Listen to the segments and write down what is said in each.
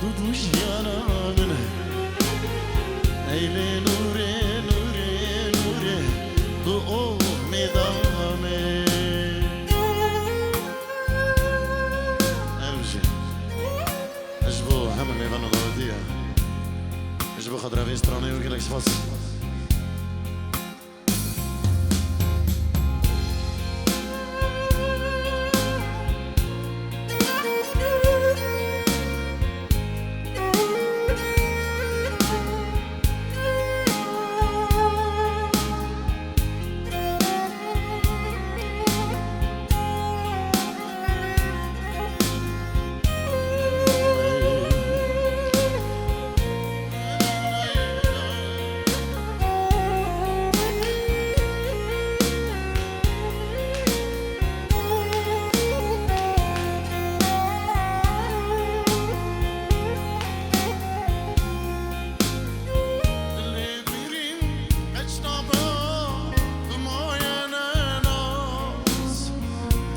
دودوش یانا منه ایلی نوره نوره نوره دو امیدامه اوجه اجبو همه میوانو دادیه اجبو خد روی استرانه و گلک سپاس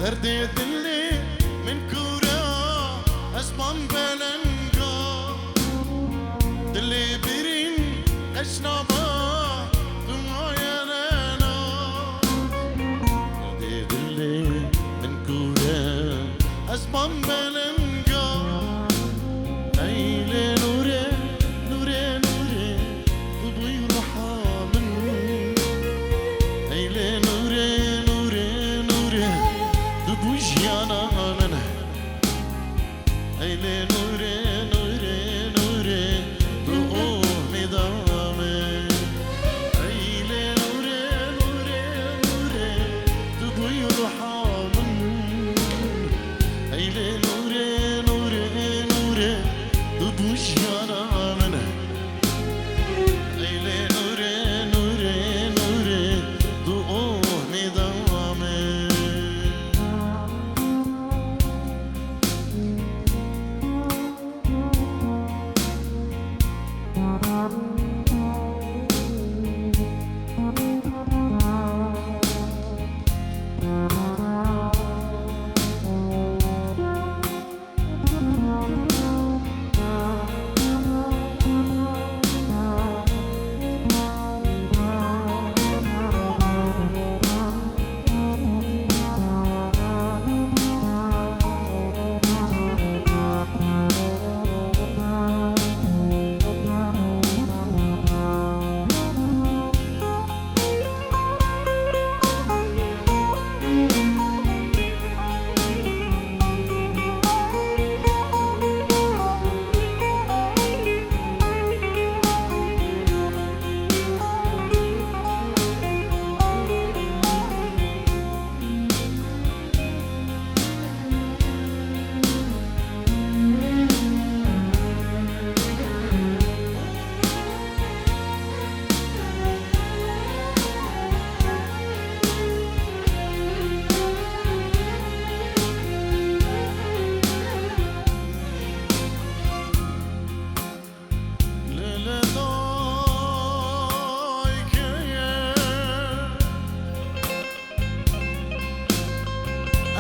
دردي دلي من كورا اسمم بلنقا دلي بيرين اشنابا دمويا لنا دردي دلي من كورا اسمم بلنقا ايلي نوري نوري نوري ضوي رحامن ايلي نوري نوري نوري بوجيانا منه ايلي نوري نوري نوري بقومي دامي ايلي نوري نوري نوري تبوي رحامن ايلي نوري نوري نوري بوجيانا منه ايلي نوري نوري نوري بقومي دامي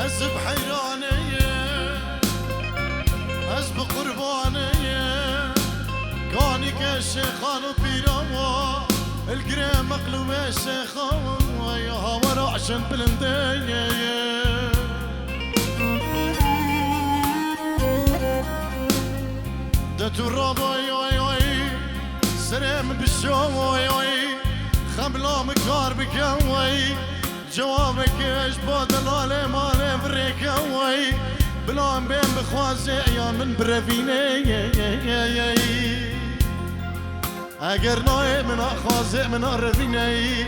أزب حيرانية أزب قربانية كاني كالشيخان وبيروا القريم مقلوب الشيخان يا هوا عشان بلندية دتو الرابع يوي سريم بالشوي خملا مكار بكوي جوابك ايش بدلالي مالي بريكوي بلان بين بخوازي يا من برفيني اگر ناي من خوازي من رفيني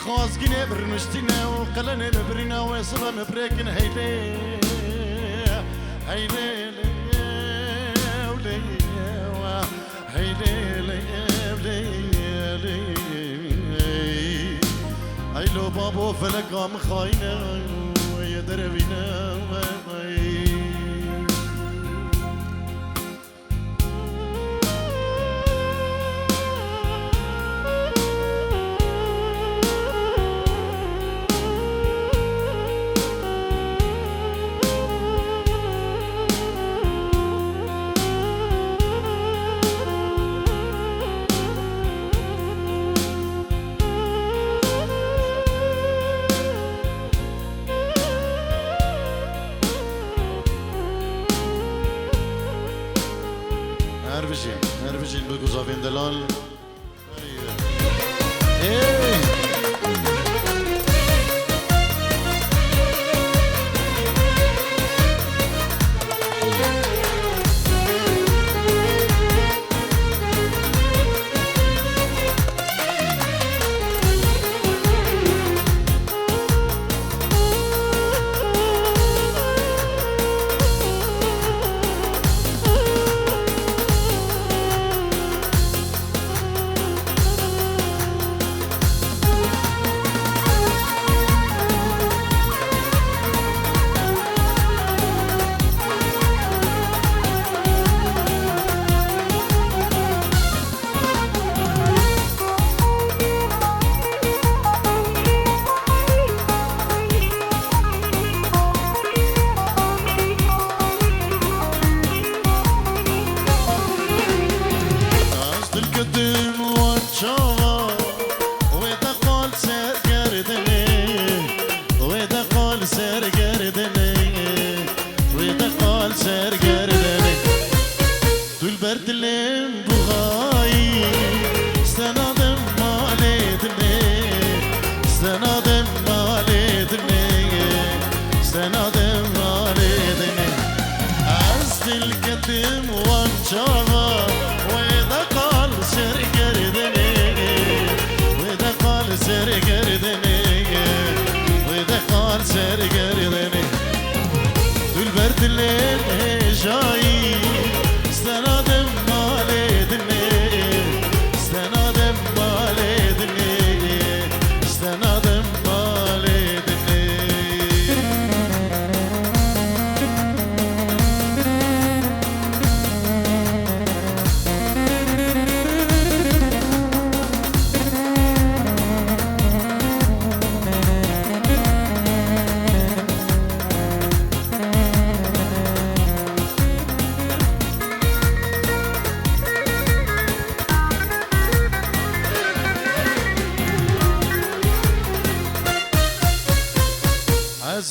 خازقيني برمشتيني وقلني ببرينا ويصلا مبريكن هيلي هيلي ولي هيلي لو بابو فلك عم خاينة ويا دربينا هر بجین بگو زاوین دلال ای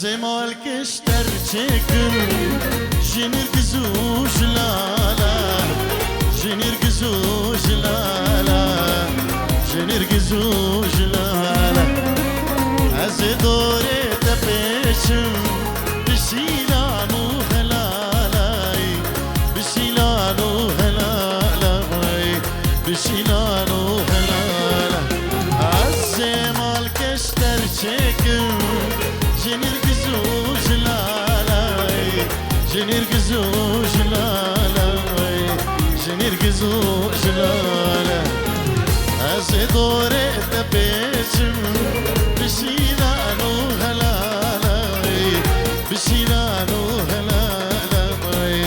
زمال کشتر چکم جنر گزوش لالا جنر گزوش لالا جنر گزوش لالا از دوره تپشم بشیلانو هلالای بشیلانو هلالای بشیلانو هلالا از زمال کشتر چکم جنر گزوش لالاي جنر گزوش لالاي جنر گزوش لالا از دوره تپشم بشیلانو هلالاي بشیلانو هلالاي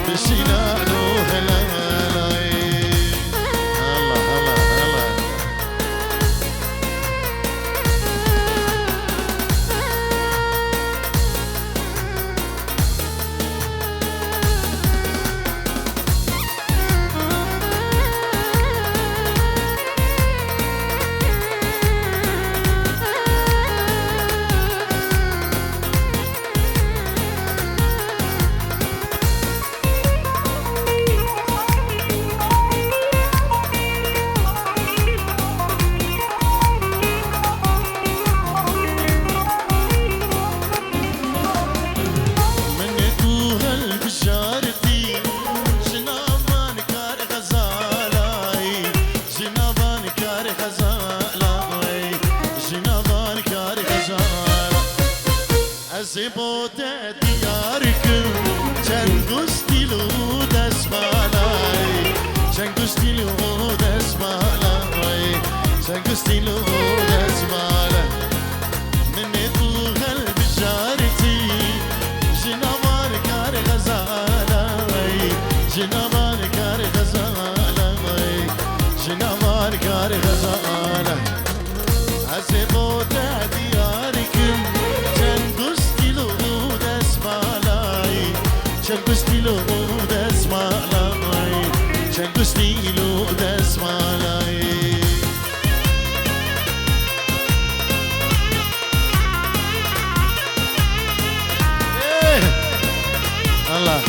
بشیلانو هلالاي الله الله الله زبوده دیارکم چنگوستیلو دسمالای چنگوستیلو دسمالای چنگوستیلو دسمالای من تو قلب جارتی جنوار کار غزالای جنوار کار غزالای جنوار کار غزالای زبوده دیارکم چنگوستیلو دسمالای چنگوستیلو دسمالای الله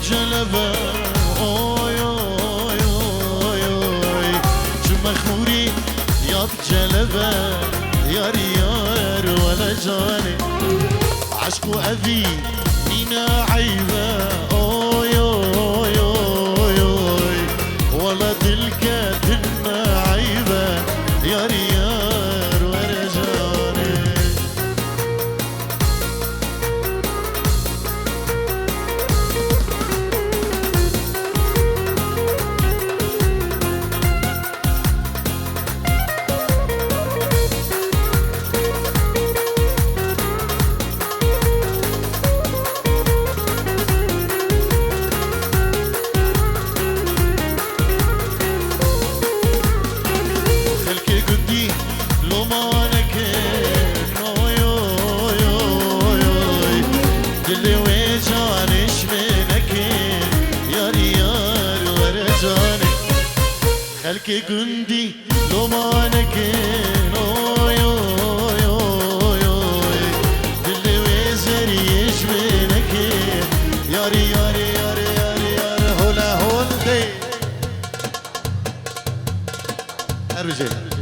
جلبه اوي اوي اوي اوي شو مخموري يا جلبه يار يار ولا جاني عشق وأذي مينا عيبه اوي اوي اوي اوي والله دلك دلنا عيبه يار يار ولا جاني خلك جندي لو ما نكين اوي اوي اوي اوي دلي وزري يشمنك ياري ياري ياري ياري ياري هولا هول دي الرجال